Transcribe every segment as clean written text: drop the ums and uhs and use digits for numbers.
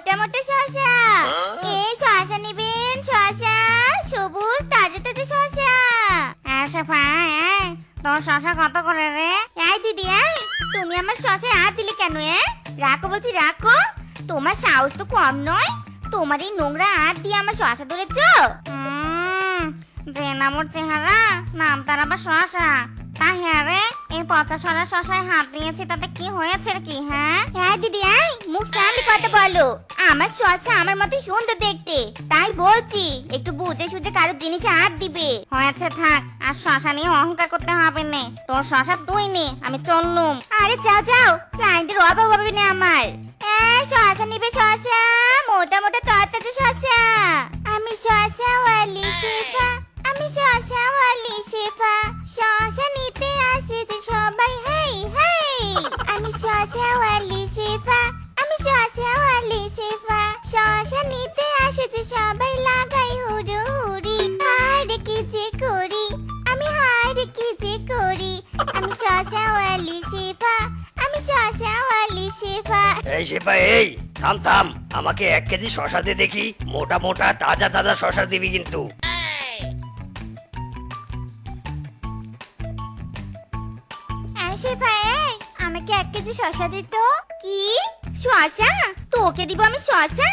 মোটা মোটা শসা। এই শসা নেবেন? শসা সবুজ তাজা তাজা শসা। শেফা, তোর শসা কত করে রে? এই দিদি, তুমি আমার শসায় হাত দিলে কেন? রাখো বলছি, রাখো। তোমার সাহস তো কম নয়, তোমার এই নোংরা হাত দিয়ে আমার শসা ধরেছো। যে নামর চেহারা, নাম তার আবার শসা। তা হ্যাঁ রে, এই পচা সরা শসায় হাত দিয়েছি, তাতে কি হয়েছে কি? হ্যাঁ দিদি, মুখ সামনে কথা বলো। আমার শসা আমার মতো সুন্দর দেখতে, তাই বলছি একটু বুঝে সুঝে কারো জিনিসে হাত দিবে। হয়েছে, থাক, আর শসা নিয়ে অহংকার করতে হবে না। তোর শসা তুই নে, আমি চললুম। আরে যাও যাও, ক্লায়েন্টের অভাব হবে না আমার। শসা নিবে? শসা মোটা মোটা তাজা শসা। আমি শসাওয়ালি শেফা, আমি শসাওয়ালি শেফা। শসা নিতে আসেছে সবাই, হেই হেই। আমি শসাওয়ালি শেফা, আমি শসাওয়ালি শেফা। শসা নিতে আসেছে সবাই, লাগাই হুড়োহুড়ি। হায় রে কি যে করি আমি, হায় রে কি যে করি। আমি শসাওয়ালি শেফা, আমি শসাওয়ালি শেফা। এই শেফা, এই থাম থাম, আমাকে 1 কেজি শসা দে দেখি। মোটা মোটা তাজা তাজা শসা দিবি কিন্তু। শেফা, আমাকে 1 কেজি শসা দিত। কি শসা? তোকে দিব আমি শসা?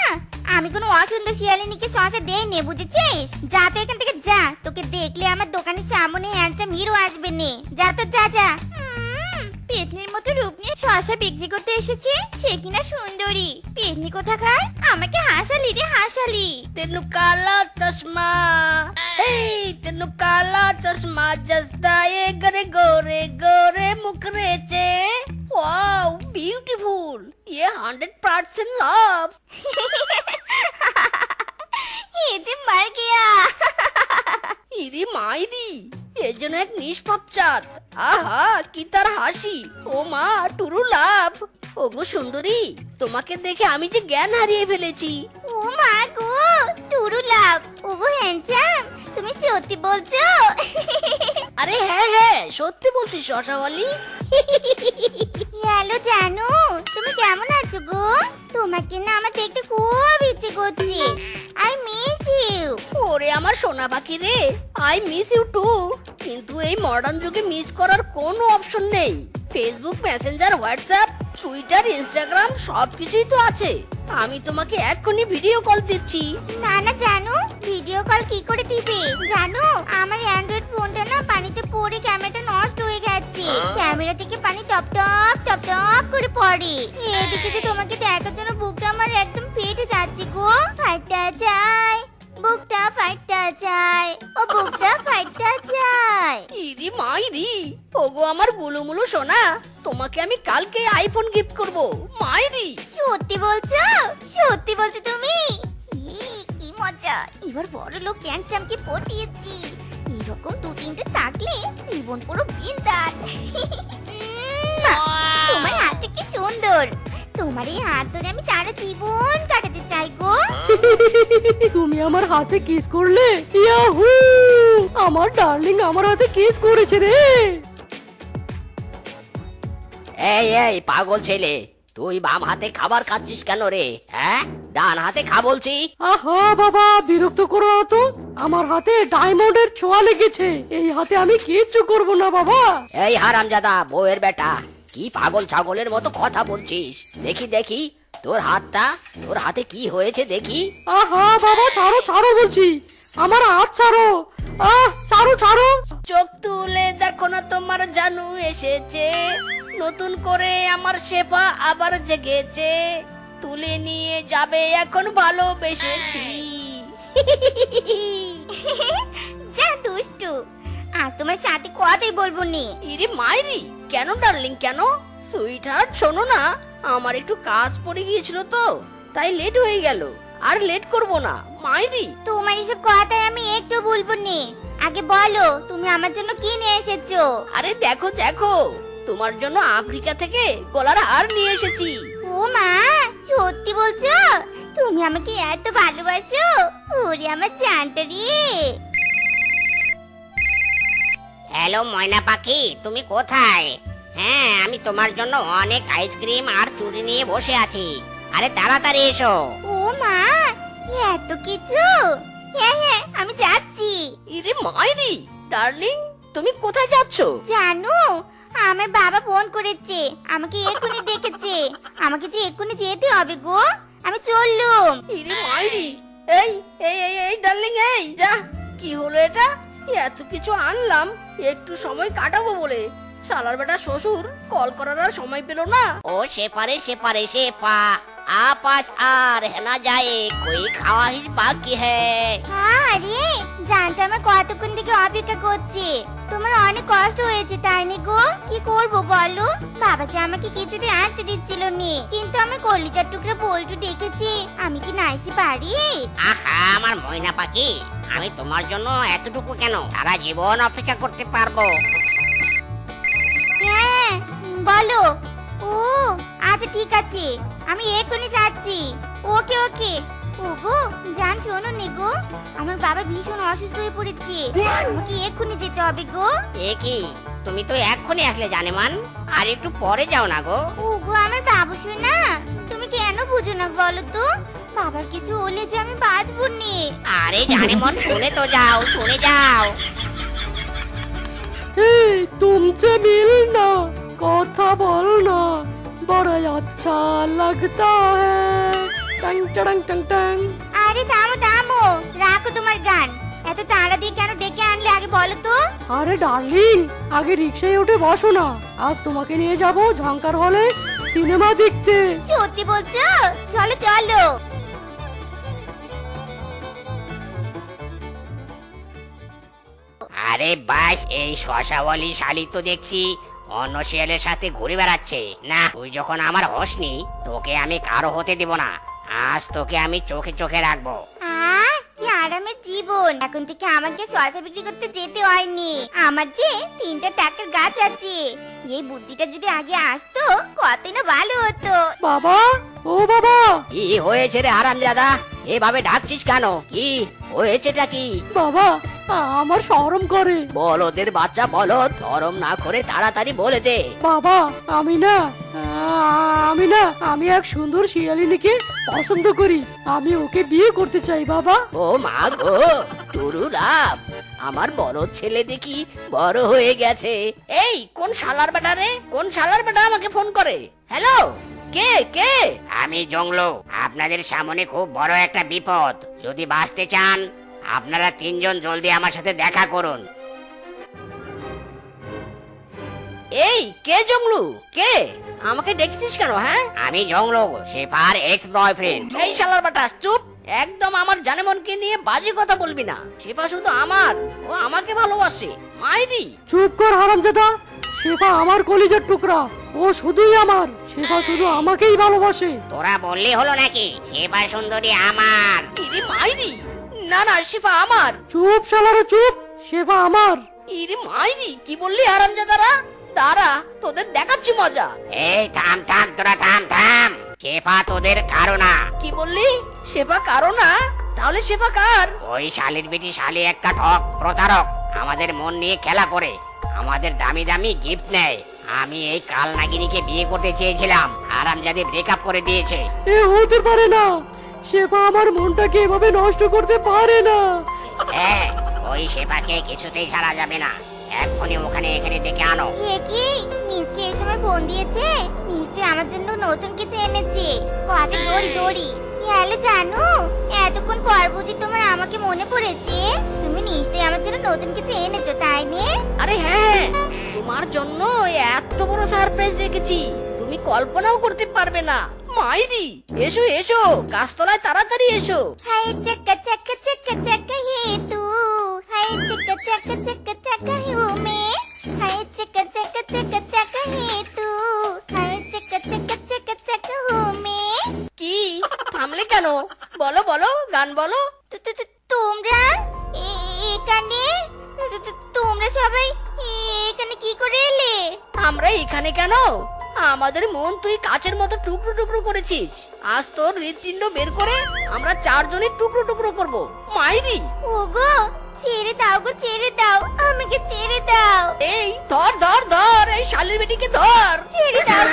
আমি কোনো অসুন্দর শিয়ালিনীকে শসা দেই নে, বুঝেছিস? যা তো এখান থেকে যা, তোকে দেখলে আমার দোকানের সামনে হ্যান্ডসাম হিরো আসবে নে। যা তো, যা যা। পেতনির মতো রূপ নিয়ে শসা বিক্রি করতে এসেছি, সে কিনা সুন্দরী। পেতনি কোথাকার, আমাকে হাসালি রে হাসালি। तेनू काला चश्मा, हे तेनू काला चश्मा जसदा ये गरे गोरे गोरे मुखरे चे। वाओ ब्यूटीफुल, ये 100% लव। ये जे मर गया। ইরি মাইরি, এ যেন এক নিষ্পাপ চাঁদ। আহা কি তার হাসি, ও মা টুরু লাভ। ওগো সুন্দরী, তোমাকে দেখে আমি যে জ্ঞান হারিয়ে ফেলেছি। ও মা গো, টুরু লাভ, ওগো হ্যান্ডসাম, তুমি সত্যি বলছো? আরে হ্যাঁ হ্যাঁ, সত্যি বলছি শশাওয়ালি। হ্যালো জানু, তুমি কেমন আছো গো? তোমাকে না আমার দেখতে খুব ইচ্ছে করছে। I miss you. ওরে আমার সোনা পাখি রে, আই মিস ইউ টু। কিন্তু এই মডার্ন যুগে মিস করার কোনো অপশন নেই। Facebook, Messenger, WhatsApp, Twitter, Instagram সবকিছুই তো আছে। আমি তোমাকে এক্ষুনি ভিডিও কল দিচ্ছি। না না জানু, ভিডিও কল কি করে দিবে? জানো আমার অ্যান্ড্রয়েড ফোনটা না পানিতে পড়ে ক্যামেরাটা নষ্ট হয়ে গেছে। ক্যামেরা থেকে পানি টপ টপ টপ টপ করে পড়ে। এদিকে যে তোমাকে দেখার জন্য বুকটা আমার একদম ফেটে যাচ্ছে গো। ফাইটা যায়, বুকটা ফাইটা যায়, ও বুকটা ফাইটা যায়। ইরি মাইরি, ওগো আমার বুলুমুলু সোনা, তোমাকে আমি কালকে আইফোন গিফট করব। মাইরি সত্যি বলছো? সত্যি বলছো তুমি? কি মজা, এবার বড় লোক ক্যান্সামকে পটিয়েছি। এরকম 2-3টে থাকলে জীবন পুরো বিন্দাস। তোমার হাতটা কি সুন্দর, তোমার এই হাত ধরে আমি সারা জীবন কাটাতে চাই গো। তুমি আমার হাতে কিস করলে? ইয়াহু! আমার ডার্লিং আমার হাতে কিস করেছে রে। এই এই পাগল ছেলে, তুই বাম হাতে খাবার খাচ্ছিস কেন রে? হ্যাঁ, ডান হাতে খা বলছি। আহা বাবা, বিরক্ত করো না তো। আমার হাতে ডায়মন্ডের ছোঁয়া লেগেছে, এই হাতে আমি কিচ্ছু করব না বাবা। এই হারামজাদা বউয়ের বেটা, কি পাগল ছাগলের মতো কথা বলছিস? দেখি দেখি তোর হাতটা, তোর হাতে কি হয়েছে দেখি। আহা বাবা, ছাড়ো ছাড়ো বলছি, আমার হাত ছাড়ো। ছাড়ো ছাড়ো। চোখ তুলে দেখো না, তোমার জানু এসেছে। নতুন করে আমার শেফা আবার জেগেছে। তুলে নিয়ে যাবে এখন ভালোবেসেছি। যা দুষ্টু, আজ তোমার সাথে কথাই বলবো নি। ইরি মাইরি, কেন ডার্লিং কেন? সুইট হার্ট শোনো না, আমার একটু কাজ পড়ে গিয়েছিল তো, তাই লেট হয়ে গেল। আর লেট করব না মাইরি। তোমার এসব কথাই আমি একটু বলবো নি। আগে বলো তুমি আমার জন্য কি নিয়ে এসেছো? আরে দেখো দেখো, তোমার জন্য আফ্রিকা থেকে গলার হার নিয়ে এসেছি। ও মা, সত্যি বলছো? তুমি আমাকে এত ভালোবাসো? ওরে আমার জানটা রে। হ্যালো ময়না পাখি, তুমি কোথায়? হ্যাঁ, আমি তোমার জন্য অনেক আইসক্রিম আর চুড়ি নিয়ে বসে আছি। আরে তাড়াতাড়ি এসো। ও মা, এত কিছু! হ্যাঁ হ্যাঁ, আমি যাচ্ছি। ইরে মাইরি, ডার্লিং তুমি কোথায় যাচ্ছ? জানো, আমার বাবা ফোন করেছে, আমাকে এক্ষুনি ডেকেছে। আমাকে যে এক্ষুনি যেতে হবে গো, আমি চললুম। ইরে মাইরি, এই এই এই এই ডার্লিং, এই যা। কি হলো এটা? এত কিছু আনলাম একটু সময় কাটাবো বলে, শালার বেটা শ্বশুর কল করার আর সময় পেল না। ও সেপারে সেপা आपस आ रहना जाए कोई ख्वाहिश बाकी है। আরে জানটা আমার কতক্ষণ থেকে অপেক্ষা করছে। তোমার অনেক কষ্ট হয়েছে তাই না গো? কি করবো বলো, বাবা যে আমাকে কিছুতে আসতে দিচ্ছিল নি, কিন্তু আমার কলিজার টুকরা বল্টু ডেকেছে, আমি কি না এসে পারি? আহা আমার ময়না পাখি, আমি তোমার জন্য এতটুকু কেন সারা জীবন অপেক্ষা করতে পারবো। হ্যাঁ বলো। ও আচ্ছা ঠিক আছে, আমি এক্ষুনি যাচ্ছি। ওকে ওকে। ওগো জান, শোনো নে গো, আমার বাবা ভীষণ অসুস্থ হয়ে পড়েছে, আমাকে এক্ষুনি যেতে হবে গো। এ কি, তুমি তো এক্ষুনি আসলে জানেমান, আর একটু পরে যাও না গো। ওগো আমার বাবু শোনা, তুমি কেন বুঝো না বলো তো? বাবার কিছু হলে যে আমি বাঁচবো নি। আরে জানেমন শুনে তো যাও, শুনে যাও। এই तुमसे मिलना কথা বল না बड़ा अच्छा लगता है टंग टंग टंग टंग। আরে থামো থামো, রাখো তোমার গান। এত তাড়া দিয়ে কেন ডেকে আনলে আগে বলো তো? আরে ডার্লিং, আগে রিকশায় উঠে বসো না, আজ তোমাকে নিয়ে যাব ঝঙ্কার হলে সিনেমা দেখতে। সত্যি বলছো? চলো চলো। আরে বাস, এই শশাওয়ালি শালি তো দেখছি অন্য শিয়ালের সাথে ঘুরে বেড়াচ্ছে। না, তুই যখন আমার হসনি, তোকে আমি কারো হতে দিব না। আজ তোকে আমি চোখে চোখে রাখবো। কি আরামের জীবন, এখন থেকে আমাকে শসা বিক্রি করতে যেতে হয়নি। আমার যে 3টা টাকার গাছ আছে, এই বুদ্ধিটা যদি আগে আসতো কতই না ভালো হতো। বাবা, ও বাবা। কি হয়েছে রে হারামজাদা, এভাবে ডাকছিস কেন? কি হয়েছেটা কি? বাবা, আমার শরম করে। বলদের বাচ্চা বলদ, শরম না করে তাড়াতাড়ি বলে দে। বাবা, আমি আমি এক সুন্দর শিয়ালিনীকে পছন্দ করি, আমি ওকে বিয়ে করতে চাই বাবা। ও মা গো, টুরু লাভ, আমার বড় ছেলে দেখি বড় হয়ে গেছে। এই কোন শালার বেটা রে? কোন শালার বেটা আমাকে ফোন করে? হ্যালো, কে কে? আমি জংলো, আপনাদের সামনে খুব বড় একটা বিপদ। যদি বাঁচতে চান, আপনারা 3 জন জলদি আমার সাথে দেখা করুন। এই কে জংলু? কে? আমাকে দেখছিস কেন? হ্যাঁ, আমি জংলো, শেফার এক্স বয়ফ্রেন্ড। এই শালার বেটা চুপ, একদম আমার জানেমনকে নিয়ে বাজে কথা বলবি না। সেপা শুধু আমার, ও আমাকে ভালোবাসে। মাইরি, চুপ কর হারামজাদা, শেফা আমার কলিজার টুকরা, ও শুধুই আমার, শেফা শুধু আমাকেই ভালোবাসে। তোরা বললি হলো নাকি শেফা সুন্দরী আমার? ইরে মাইরি, না না সেপা আমার। চুপ শালারা চুপ, শেফা আমার। ইরে মাইরি, কি বললি হারামজাদারা? দাঁড়া, তোদের দেখাচ্ছি মজা। এই থাম থাম, তোরা থাম থাম। শেফা তোদের কারো না। কি বললি? সেপা কারো না? তাহলে সেপা কার? ওই শালির বেটি শালি একটা ঠক প্রতারক, আমাদের মন নিয়ে খেলা করে, আমাদের দামি দামি গিফট নেয়। আমি এই কাল নাগিনীকে বিয়ে করতে চেয়েছিলাম, হারামজাদে ব্রেকআপ করে দিয়েছে। এ হতে পারে না, শেফা আমার মনটাকে এভাবে নষ্ট করতে পারে না। হ্যাঁ, ওই শেফাকে কিছুতেই ছাড়া যাবে না। এক্ষুনি ওখানে এখানে ডেকে আনো। এ কি, মিসকে এই সময় ফোন দিয়েছে? নিশ্চয়ই আমার জন্য নতুন কিছু এনেছে। কবে দড়ি দড়ি। হ্যালো জানো, এতক্ষণ পর বুঝি তোমার আমাকে মনে পড়েছে? তুমি নিশ্চয়ই আমার জন্য নতুন কিছু এনেছো তাই নে? আরে হ্যাঁ, তোমার জন্য এত বড় সারপ্রাইজ রেখেছি, তুমি কল্পনাও করতে পারবে না। মাইরি, এসো এসো, গাছতলায় তাড়াতাড়ি এসো। হাই চাকা চাকা চাকা চাকা হে তু, হাই চাকা চাকা চাকা চাকা হে মে, হাই চাকা চাকা চাকা চাকা হে তু, হাই চাকা চাকা চাকা চাকা মে। কি থামলে কেন? বলো বলো, গান বলো। তোমরা এখানে, তোমরা সবাই এখানে কি করে এলে? আমরা এখানে কেন? আমাদের মন তুই কাচের মতো টুকরো টুকরো করেছিস। আজ তোর হৃৎপিণ্ড বের করে আমরা 4 জনের টুকরো টুকরো করব। মাইরি, ওগো ছেড়ে দাও গো, ছেড়ে দাও, আমাকে ছেড়ে দাও। এই ধর ধর ধর, এই শালির বেটিকে ধর। ছেড়ে দাও